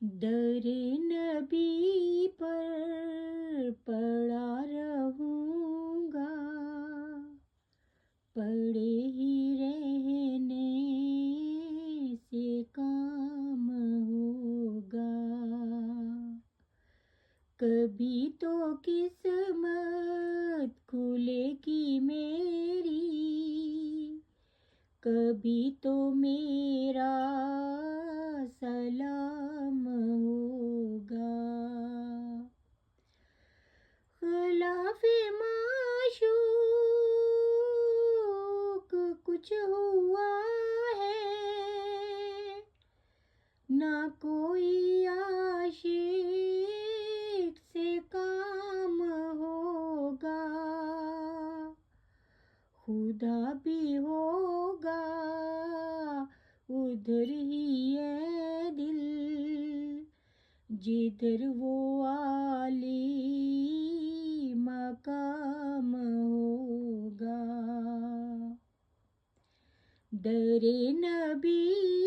दरे नबी पर पड़ा रहूँगा, पड़े ही रहने से काम होगा। कभी तो किस्मत खुलेगी मेरी, कभी तो मेरा सलाम होगा। खिलाफे माशूक कुछ हुआ है, ना कोई आशिक से काम होगा। खुदा भी होगा उधर ही है दिल, जिधर वो आली मकाम होगा। दरे नबी